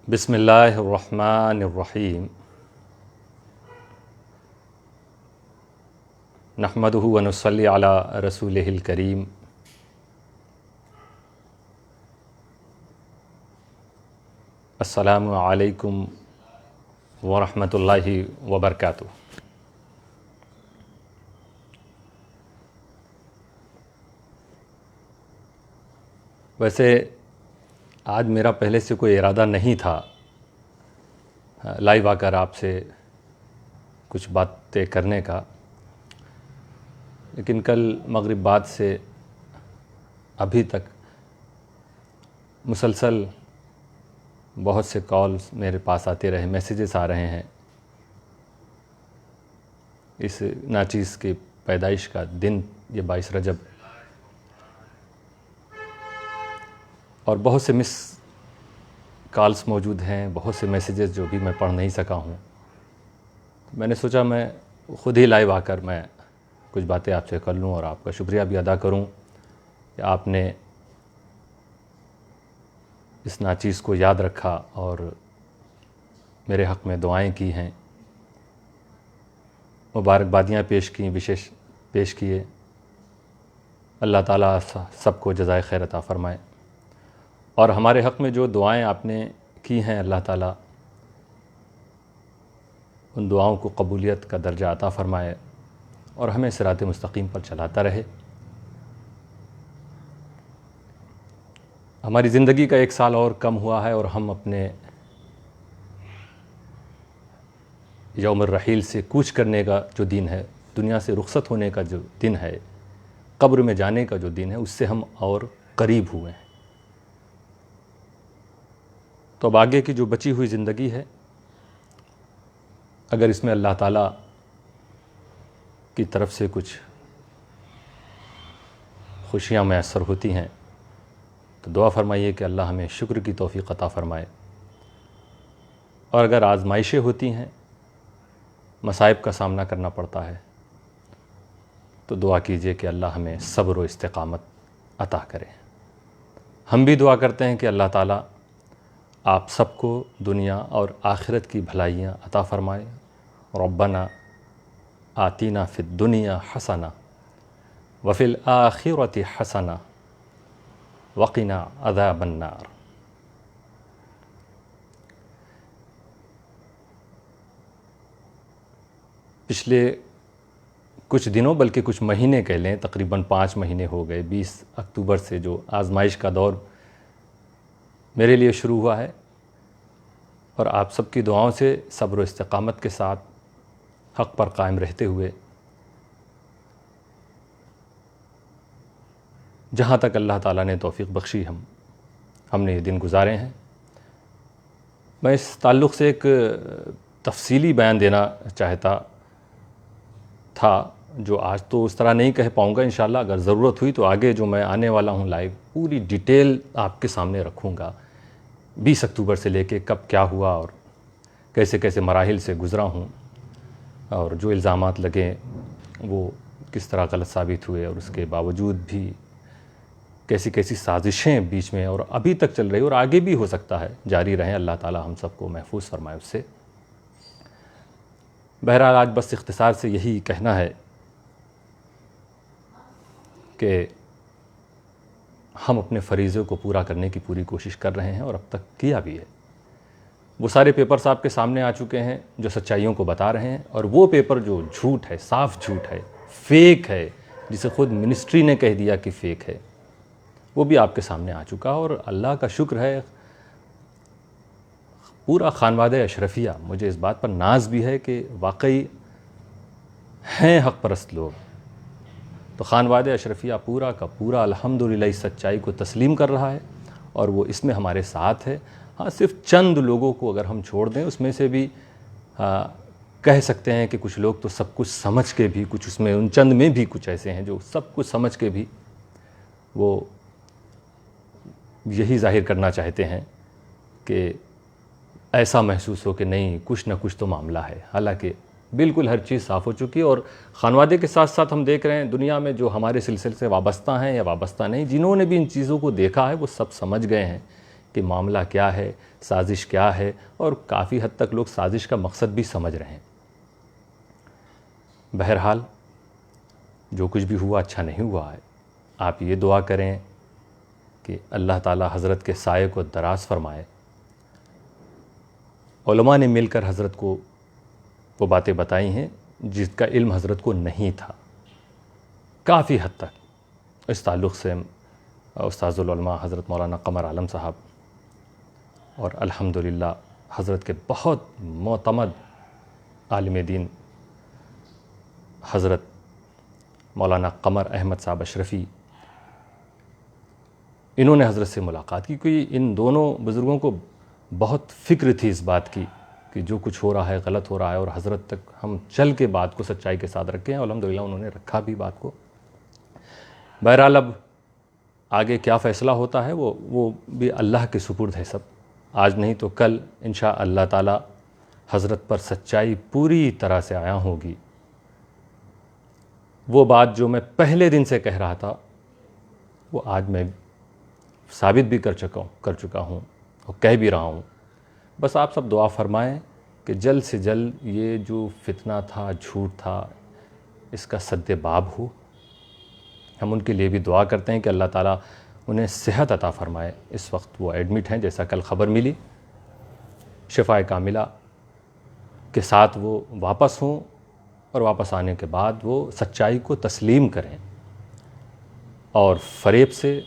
بسم اللہ الرحمن الرحیم نحمدہ ونصلی علی رسولہ الکریم السلام علیکم ورحمۃ اللہ وبرکاتہ۔ ویسے آج میرا پہلے سے کوئی ارادہ نہیں تھا لائیو آ کر آپ سے کچھ باتیں کرنے کا، لیکن کل مغرب بعد سے ابھی تک مسلسل بہت سے کالز میرے پاس آتے رہے، میسیجز آ رہے ہیں۔ اس ناچیز کی پیدائش کا دن یہ 22 رجب، اور بہت سے مس کالز موجود ہیں، بہت سے میسیجز جو بھی میں پڑھ نہیں سکا ہوں۔ میں نے سوچا میں خود ہی لائیو آ کر میں کچھ باتیں آپ سے کر لوں اور آپ کا شکریہ بھی ادا کروں کہ آپ نے اس ناچیز کو یاد رکھا اور میرے حق میں دعائیں کی ہیں، مبارکبادیاں پیش کیے۔ اللہ تعالیٰ سب کو جزائے خیر عطا فرمائے، اور ہمارے حق میں جو دعائیں آپ نے کی ہیں اللہ تعالیٰ ان دعاؤں کو قبولیت کا درجہ عطا فرمائے اور ہمیں صراط مستقیم پر چلاتا رہے۔ ہماری زندگی کا 1 سال اور کم ہوا ہے اور ہم اپنے یوم الرحیل سے کوچ کرنے کا جو دن ہے، دنیا سے رخصت ہونے کا جو دن ہے، قبر میں جانے کا جو دن ہے، اس سے ہم اور قریب ہوئے ہیں۔ تو اب آگے کی جو بچی ہوئی زندگی ہے، اگر اس میں اللہ تعالیٰ کی طرف سے کچھ خوشیاں میسر ہوتی ہیں تو دعا فرمائیے کہ اللہ ہمیں شکر کی توفیق عطا فرمائے، اور اگر آزمائشیں ہوتی ہیں، مصائب کا سامنا کرنا پڑتا ہے، تو دعا کیجئے کہ اللہ ہمیں صبر و استقامت عطا کرے۔ ہم بھی دعا کرتے ہیں کہ اللہ تعالیٰ آپ سب کو دنیا اور آخرت کی بھلائیاں عطا فرمائے۔ ربنا آتینا فی الدنیا حسنہ وفی الآخرۃ حسنہ وقنا عذاب النار۔ پچھلے کچھ دنوں بلکہ کچھ مہینے کہہ لیں، تقریباً 5 مہینے ہو گئے، 20 اکتوبر سے جو آزمائش کا دور میرے لیے شروع ہوا ہے، اور آپ سب کی دعاؤں سے صبر و استقامت کے ساتھ حق پر قائم رہتے ہوئے جہاں تک اللہ تعالیٰ نے توفیق بخشی ہم نے یہ دن گزارے ہیں۔ میں اس تعلق سے ایک تفصیلی بیان دینا چاہتا تھا، جو آج تو اس طرح نہیں کہہ پاؤں گا۔ انشاءاللہ اگر ضرورت ہوئی تو آگے جو میں آنے والا ہوں لائیو، پوری ڈیٹیل آپ کے سامنے رکھوں گا، 20 اکتوبر سے لے کے کب کیا ہوا اور کیسے کیسے مراحل سے گزرا ہوں، اور جو الزامات لگے وہ کس طرح غلط ثابت ہوئے، اور اس کے باوجود بھی کیسی کیسی سازشیں بیچ میں اور ابھی تک چل رہی اور آگے بھی ہو سکتا ہے جاری رہیں۔ اللہ تعالیٰ ہم سب کو محفوظ فرمائے اس سے۔ بہرحال آج بس اختصار سے یہی کہنا ہے کہ ہم اپنے فریضے کو پورا کرنے کی پوری کوشش کر رہے ہیں، اور اب تک کیا بھی ہے۔ وہ سارے پیپرز آپ کے سامنے آ چکے ہیں جو سچائیوں کو بتا رہے ہیں، اور وہ پیپر جو جھوٹ ہے، صاف جھوٹ ہے، فیک ہے، جسے خود منسٹری نے کہہ دیا کہ فیک ہے، وہ بھی آپ کے سامنے آ چکا۔ اور اللہ کا شکر ہے، پورا خانوادہ اشرفیہ، مجھے اس بات پر ناز بھی ہے کہ واقعی ہیں حق پرست لوگ، تو خانوادہ اشرفیہ پورا کا پورا الحمدللہ اس سچائی کو تسلیم کر رہا ہے، اور وہ اس میں ہمارے ساتھ ہے۔ ہاں، صرف چند لوگوں کو اگر ہم چھوڑ دیں، اس میں سے بھی کہہ سکتے ہیں کہ کچھ لوگ تو سب کچھ سمجھ کے بھی، کچھ اس میں ان چند میں بھی کچھ ایسے ہیں جو سب کچھ سمجھ کے بھی وہ یہی ظاہر کرنا چاہتے ہیں کہ ایسا محسوس ہو کہ نہیں، کچھ نہ کچھ تو معاملہ ہے، حالانکہ بالکل ہر چیز صاف ہو چکی ہے۔ اور خانوادے کے ساتھ ساتھ ہم دیکھ رہے ہیں دنیا میں جو ہمارے سلسلے سے وابستہ ہیں یا وابستہ نہیں، جنہوں نے بھی ان چیزوں کو دیکھا ہے وہ سب سمجھ گئے ہیں کہ معاملہ کیا ہے، سازش کیا ہے، اور کافی حد تک لوگ سازش کا مقصد بھی سمجھ رہے ہیں۔ بہرحال جو کچھ بھی ہوا اچھا نہیں ہوا ہے۔ آپ یہ دعا کریں کہ اللہ تعالی حضرت کے سائے کو دراز فرمائے۔ علماء نے مل کر حضرت کو وہ باتیں بتائی ہیں جس کا علم حضرت کو نہیں تھا کافی حد تک۔ اس تعلق سے استاذ العلماء حضرت مولانا قمر عالم صاحب اور الحمدللہ حضرت کے بہت معتمد عالم دین حضرت مولانا قمر احمد صاحب اشرفی، انہوں نے حضرت سے ملاقات کی، کیونکہ ان دونوں بزرگوں کو بہت فکر تھی اس بات کی کہ جو کچھ ہو رہا ہے غلط ہو رہا ہے، اور حضرت تک ہم چل کے بات کو سچائی کے ساتھ رکھیں، اور الحمدللہ انہوں نے رکھا بھی بات کو۔ بہرحال اب آگے کیا فیصلہ ہوتا ہے وہ بھی اللہ کے سپرد ہے سب۔ آج نہیں تو کل انشاء اللہ تعالی حضرت پر سچائی پوری طرح سے عیاں ہوگی۔ وہ بات جو میں پہلے دن سے کہہ رہا تھا وہ آج میں ثابت بھی کر چکا ہوں اور کہہ بھی رہا ہوں۔ بس آپ سب دعا فرمائیں کہ جلد سے جلد یہ جو فتنہ تھا، جھوٹ تھا، اس کا سد باب ہو۔ ہم ان کے لیے بھی دعا کرتے ہیں کہ اللہ تعالیٰ انہیں صحت عطا فرمائے۔ اس وقت وہ ایڈمٹ ہیں، جیسا کل خبر ملی، شفائے کاملہ کے ساتھ وہ واپس ہوں، اور واپس آنے کے بعد وہ سچائی کو تسلیم کریں اور فریب سے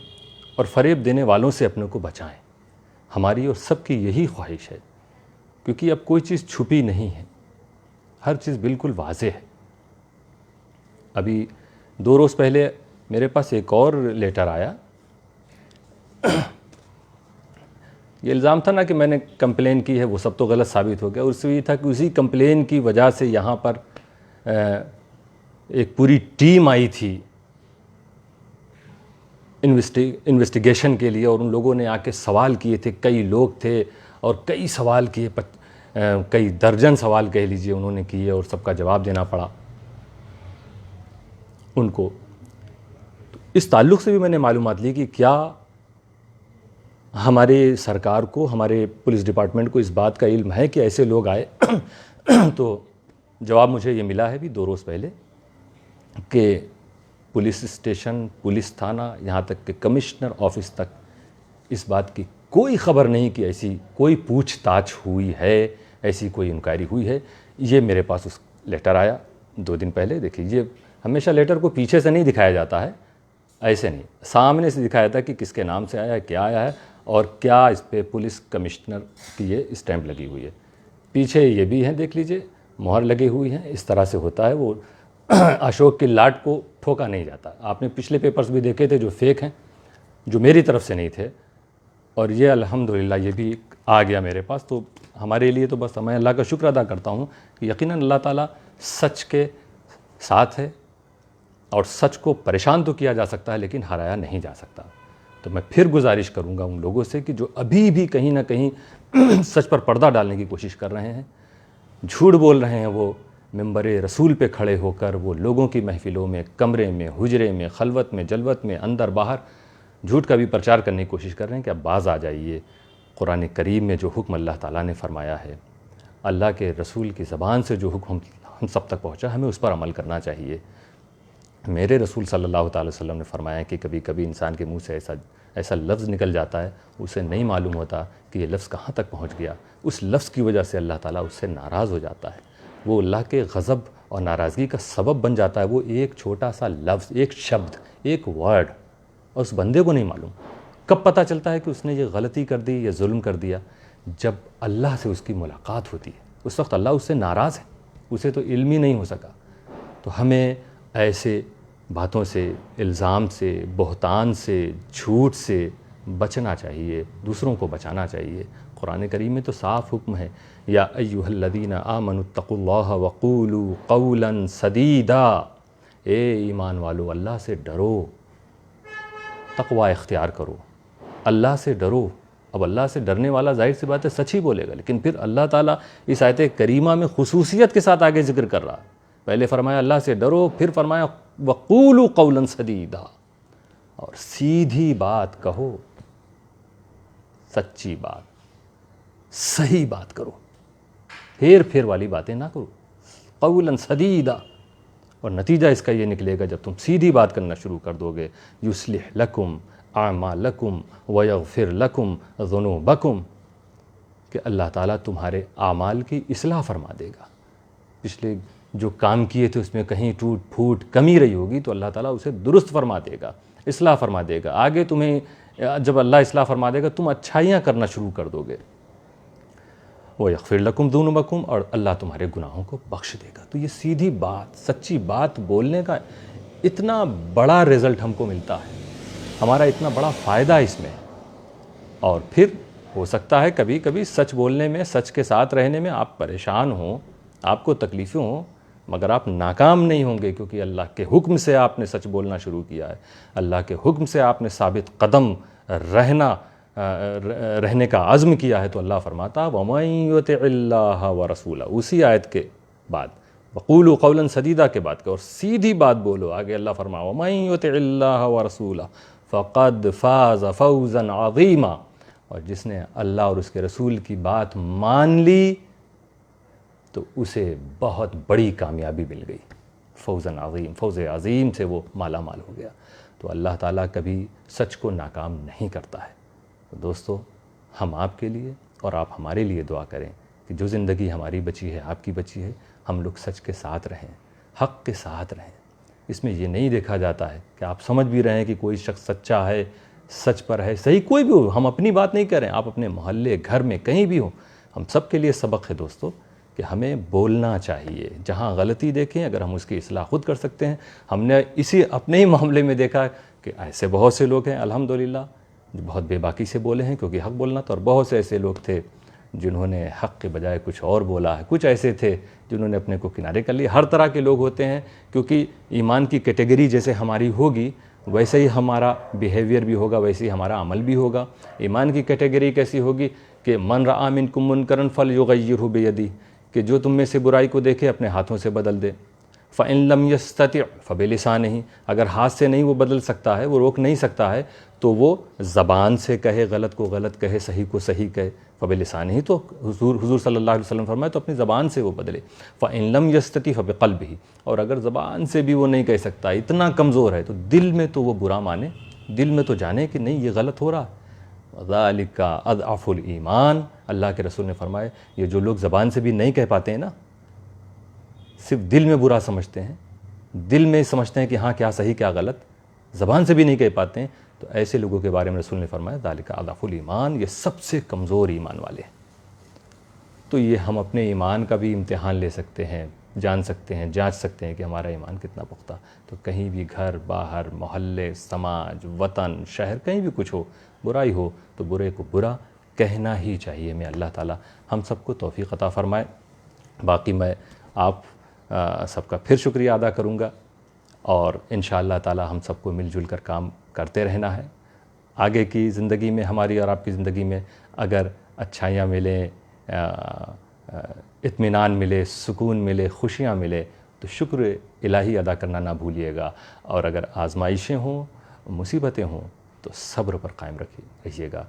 اور فریب دینے والوں سے اپنے کو بچائیں۔ ہماری اور سب کی یہی خواہش ہے، کیونکہ اب کوئی چیز چھپی نہیں ہے، ہر چیز بالکل واضح ہے۔ ابھی 2 روز پہلے میرے پاس ایک اور لیٹر آیا۔ یہ الزام تھا نا کہ میں نے کمپلین کی ہے، وہ سب تو غلط ثابت ہو گیا۔ اس سے یہ تھا کہ اسی کمپلین کی وجہ سے یہاں پر ایک پوری ٹیم آئی تھی انویسٹیگیشن کے لیے، اور ان لوگوں نے آ کے سوال کیے تھے، کئی لوگ تھے اور کئی سوال کیے، کئی درجن سوال کہہ لیجئے انہوں نے کیے، اور سب کا جواب دینا پڑا ان کو۔ تو اس تعلق سے بھی میں نے معلومات لی کہ کیا ہمارے سرکار کو، ہمارے پولیس ڈپارٹمنٹ کو اس بات کا علم ہے کہ ایسے لوگ آئے۔ تو جواب مجھے یہ ملا ہے بھی 2 روز پہلے کہ پولیس اسٹیشن، پولیس تھانہ، یہاں تک کہ کمشنر آفس تک اس بات کی کوئی خبر نہیں کہ ایسی کوئی پوچھ تاچھ ہوئی ہے، ایسی کوئی انکوائری ہوئی ہے۔ یہ میرے پاس اس لیٹر آیا 2 دن پہلے۔ دیکھیے، یہ ہمیشہ لیٹر کو پیچھے سے نہیں دکھایا جاتا ہے، ایسے نہیں، سامنے سے دکھایا تھا کہ کس کے نام سے آیا ہے، کیا آیا ہے، اور کیا اس پہ پولیس کمشنر کی یہ اسٹیمپ لگی ہوئی ہے۔ پیچھے یہ بھی ہیں، دیکھ لیجئے، مہر لگی ہوئی ہیں۔ اس طرح سے ہوتا ہے، وہ اشوک کی لاٹ کو ٹھوکا نہیں جاتا۔ آپ نے پچھلے پیپرز بھی دیکھے تھے جو فیک ہیں، جو میری طرف سے نہیں تھے، اور یہ الحمدللہ یہ بھی آ گیا میرے پاس۔ تو ہمارے لیے تو بس میں اللہ کا شکر ادا کرتا ہوں کہ یقیناً اللہ تعالیٰ سچ کے ساتھ ہے، اور سچ کو پریشان تو کیا جا سکتا ہے لیکن ہرایا نہیں جا سکتا۔ تو میں پھر گزارش کروں گا ان لوگوں سے کہ جو ابھی بھی کہیں نہ کہیں سچ پر پردہ ڈالنے کی کوشش کر رہے ہیں، جھوٹ بول رہے ہیں، وہ ممبر رسول پہ کھڑے ہو کر وہ لوگوں کی محفلوں میں، کمرے میں، حجرے میں، خلوت میں، جلوت میں، اندر باہر جھوٹ کا بھی پرچار کرنے کی کوشش کر رہے ہیں کہ اب باز آ جائیے۔ قرآن کریم میں جو حکم اللہ تعالیٰ نے فرمایا ہے، اللہ کے رسول کی زبان سے جو حکم ہم سب تک پہنچا، ہمیں اس پر عمل کرنا چاہیے۔ میرے رسول صلی اللہ تعالی وسلم نے فرمایا کہ کبھی کبھی انسان کے منہ سے ایسا لفظ نکل جاتا ہے، اسے نہیں معلوم ہوتا کہ یہ لفظ کہاں تک پہنچ گیا۔ اس لفظ کی وجہ سے اللہ تعالیٰ اس سے ناراض ہو جاتا ہے، وہ اللہ کے غضب اور ناراضگی کا سبب بن جاتا ہے۔ وہ ایک چھوٹا سا لفظ، ایک شبد، ایک ورڈ، اور اس بندے کو نہیں معلوم۔ کب پتہ چلتا ہے کہ اس نے یہ غلطی کر دی یا ظلم کر دیا؟ جب اللہ سے اس کی ملاقات ہوتی ہے، اس وقت اللہ اس سے ناراض ہے، اسے تو علم ہی نہیں ہو سکا۔ تو ہمیں ایسے باتوں سے، الزام سے، بہتان سے، جھوٹ سے بچنا چاہیے، دوسروں کو بچانا چاہیے۔ قرآن کریم میں تو صاف حکم ہے، یا ایھا الذین آمنوا اتقوا اللہ وقولوا قولا سدیدا، اے ایمان والو اللہ سے ڈرو، تقوی اختیار کرو، اللہ سے ڈرو۔ اب اللہ سے ڈرنے والا ظاہر سی بات ہے سچ ہی بولے گا، لیکن پھر اللہ تعالیٰ اس آیت کریمہ میں خصوصیت کے ساتھ آگے ذکر کر رہا۔ پہلے فرمایا اللہ سے ڈرو، پھر فرمایا وقولوا قولا سدیدا، اور سیدھی بات کہو، سچی بات، صحیح بات کرو، ہیر پھیر والی باتیں نہ کرو، قولا سدیدا. اور نتیجہ اس کا یہ نکلے گا جب تم سیدھی بات کرنا شروع کر دو گے، یصلح لکم اعمالکم ویغفر لکم ذنوبکم، کہ اللہ تعالیٰ تمہارے اعمال کی اصلاح فرما دے گا. پچھلے جو کام کیے تھے اس میں کہیں ٹوٹ پھوٹ کمی رہی ہوگی تو اللہ تعالیٰ اسے درست فرما دے گا، اصلاح فرما دے گا. آگے تمہیں جب اللہ اصلاح فرما دے گا تم اچھائیاں کرنا شروع کر دو گے. وَيَغْفِرْ لَكُمْ ذُنُوبَكُمْ، اور اللہ تمہارے گناہوں کو بخش دے گا. تو یہ سیدھی بات، سچی بات بولنے کا اتنا بڑا رزلٹ ہم کو ملتا ہے، ہمارا اتنا بڑا فائدہ اس میں. اور پھر ہو سکتا ہے کبھی کبھی سچ بولنے میں، سچ کے ساتھ رہنے میں آپ پریشان ہوں، آپ کو تکلیفیں ہوں، مگر آپ ناکام نہیں ہوں گے، کیونکہ اللہ کے حکم سے آپ نے سچ بولنا شروع کیا ہے، اللہ کے حکم سے آپ نے ثابت قدم رہنے کا عزم کیا ہے. تو اللہ فرماتا وَمَن يُطِعِ اللَّهَ وَرَسُولَهُ، اسی آیت کے بعد وَقُولُوا قَوْلًا سَدِيدًا کے بعد اور سیدھی بات بولو. آگے اللہ فرماتا وَمَن يُطِعِ اللَّهَ وَرَسُولَهُ فَقَدْ فَازَ فَوْزًا عَظِيمًا، اور جس نے اللہ اور اس کے رسول کی بات مان لی تو اسے بہت بڑی کامیابی مل گئی. فوزاً عظیم، فوز عظیم سے وہ مالا مال ہو گیا. تو اللہ تعالیٰ کبھی سچ کو ناکام نہیں کرتا ہے. تو دوستو، ہم آپ کے لیے اور آپ ہمارے لیے دعا کریں کہ جو زندگی ہماری بچی ہے، آپ کی بچی ہے، ہم لوگ سچ کے ساتھ رہیں، حق کے ساتھ رہیں. اس میں یہ نہیں دیکھا جاتا ہے کہ آپ سمجھ بھی رہے ہیں کہ کوئی شخص سچا ہے، سچ پر ہے، صحیح کوئی بھی ہو. ہم اپنی بات نہیں کریں، آپ اپنے محلے، گھر میں کہیں بھی ہوں، ہم سب کے لیے سبق ہے دوستو کہ ہمیں بولنا چاہیے. جہاں غلطی دیکھیں، اگر ہم اس کی اصلاح خود کر سکتے ہیں. ہم نے اسی اپنے ہی معاملے میں دیکھا کہ ایسے بہت سے لوگ ہیں الحمدللہ جو بہت بے باکی سے بولے ہیں، کیونکہ حق بولنا تھا، اور بہت سے ایسے لوگ تھے جنہوں نے حق کے بجائے کچھ اور بولا ہے. کچھ ایسے تھے جنہوں نے اپنے کو کنارے کر لیا. ہر طرح کے لوگ ہوتے ہیں، کیونکہ ایمان کی کیٹیگری جیسے ہماری ہوگی ویسے ہی ہمارا بیہیویئر بھی ہوگا، ویسے ہی ہمارا عمل بھی ہوگا. ایمان کی کیٹیگری کیسی ہوگی کہ من رأى منکم منکرا فلیغیرہ بیدہ، کہ جو تم میں سے برائی کو دیکھے اپنے ہاتھوں سے بدل دے. فإن لم يستطع فبلسانہ، اگر ہاتھ سے نہیں وہ بدل سکتا ہے، وہ روک نہیں سکتا ہے، تو وہ زبان سے کہے، غلط کو غلط کہے، صحیح کو صحیح کہے. فبلسانہ، تو حضور صلی اللہ علیہ وسلم فرمائے تو اپنی زبان سے وہ بدلے. فإن لم يستطع فبقلبہ، اور اگر زبان سے بھی وہ نہیں کہہ سکتا، اتنا کمزور ہے، تو دل میں تو وہ برا مانے، دل میں تو جانے کہ نہیں یہ غلط ہو رہا ہے. ذالک اضعف الایمان، اللہ کے رسول نے فرمایا یہ جو لوگ زبان سے بھی نہیں کہہ پاتے ہیں نا، صرف دل میں برا سمجھتے ہیں، دل میں سمجھتے ہیں کہ ہاں کیا صحیح کیا غلط، زبان سے بھی نہیں کہہ پاتے ہیں، تو ایسے لوگوں کے بارے میں رسول نے فرمایا ذالک اضعف الایمان، یہ سب سے کمزور ایمان والے ہیں. تو یہ ہم اپنے ایمان کا بھی امتحان لے سکتے ہیں، جان سکتے ہیں، جانچ سکتے ہیں کہ ہمارا ایمان کتنا پختہ. تو کہیں بھی گھر، باہر، محلے، سماج، وطن، شہر، کہیں بھی کچھ ہو، برائی ہو، تو برے کو برا کہنا ہی چاہیے. میں اللہ تعالیٰ ہم سب کو توفیق عطا فرمائے. باقی میں آپ سب کا پھر شکریہ ادا کروں گا، اور انشاءاللہ تعالیٰ ہم سب کو مل جل کر کام کرتے رہنا ہے. آگے کی زندگی میں، ہماری اور آپ کی زندگی میں اگر اچھائیاں ملیں، اطمینان ملے، سکون ملے، خوشیاں ملے، تو شکر الہی ادا کرنا نہ بھولیے گا. اور اگر آزمائشیں ہوں، مصیبتیں ہوں، تو صبر پر قائم رہیے گا.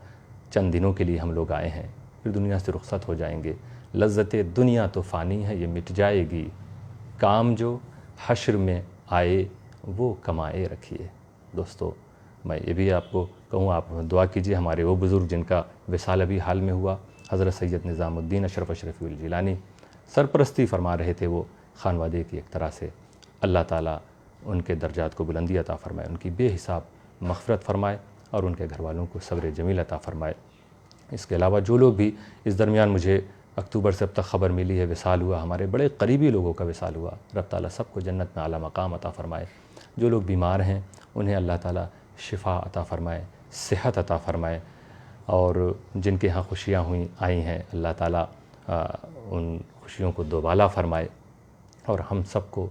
چند دنوں کے لیے ہم لوگ آئے ہیں، پھر دنیا سے رخصت ہو جائیں گے. لذت دنیا تو فانی ہے، یہ مٹ جائے گی. کام جو حشر میں آئے وہ کمائے رکھیے. دوستو، میں یہ بھی آپ کو کہوں، آپ دعا کیجئے ہمارے وہ بزرگ جن کا وصال ابھی حال میں ہوا، حضرت سید نظام الدین اشرف اشرفی الجیلانی. سرپرستی فرما رہے تھے وہ خانوادے کی ایک طرح سے. اللہ تعالیٰ ان کے درجات کو بلندی عطا فرمائے، ان کی بے حساب مغفرت فرمائے، اور ان کے گھر والوں کو صبر جمیل عطا فرمائے. اس کے علاوہ جو لوگ بھی اس درمیان، مجھے اکتوبر سے اب تک خبر ملی ہے وصال ہوا، ہمارے بڑے قریبی لوگوں کا وصال ہوا، رب تعالیٰ سب کو جنت میں اعلیٰ مقام عطا فرمائے. جو لوگ بیمار ہیں انہیں اللہ تعالیٰ شفا عطا فرمائے، صحت عطا فرمائے. اور جن کے ہاں خوشیاں آئی ہیں، اللہ تعالیٰ ان خوشیوں کو دوبالا فرمائے، اور ہم سب کو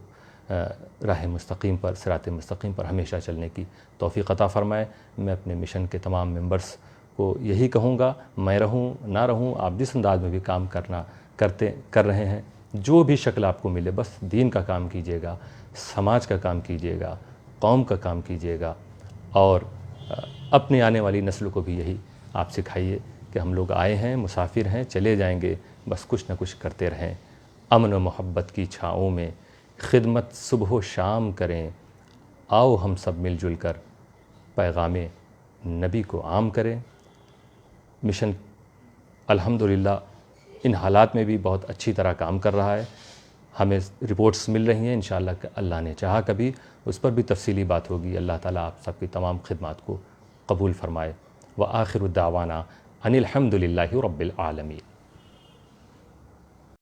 راہ مستقیم پر، صراط مستقیم پر ہمیشہ چلنے کی توفیق عطا فرمائے. میں اپنے مشن کے تمام ممبرز کو یہی کہوں گا، میں رہوں نہ رہوں، آپ جس انداز میں بھی کام کر رہے ہیں، جو بھی شکل آپ کو ملے، بس دین کا کام کیجیے گا، سماج کا کام کیجیے گا، قوم کا کام کیجیے گا، اور اپنی آنے والی نسل کو بھی یہی آپ سکھائیے کہ ہم لوگ آئے ہیں، مسافر ہیں، چلے جائیں گے، بس کچھ نہ کچھ کرتے رہیں، امن و محبت کی چھاؤں میں خدمت صبح و شام کریں، آؤ ہم سب مل جل کر پیغام نبی کو عام کریں۔ مشن الحمدللہ ان حالات میں بھی بہت اچھی طرح کام کر رہا ہے، ہمیں رپورٹس مل رہی ہیں، انشاءاللہ کہ اللہ نے چاہا کبھی اس پر بھی تفصیلی بات ہوگی۔ اللہ تعالیٰ آپ سب کی تمام خدمات کو قبول فرمائے۔ وآخر دعوانا ان الحمد للہ رب العالمین۔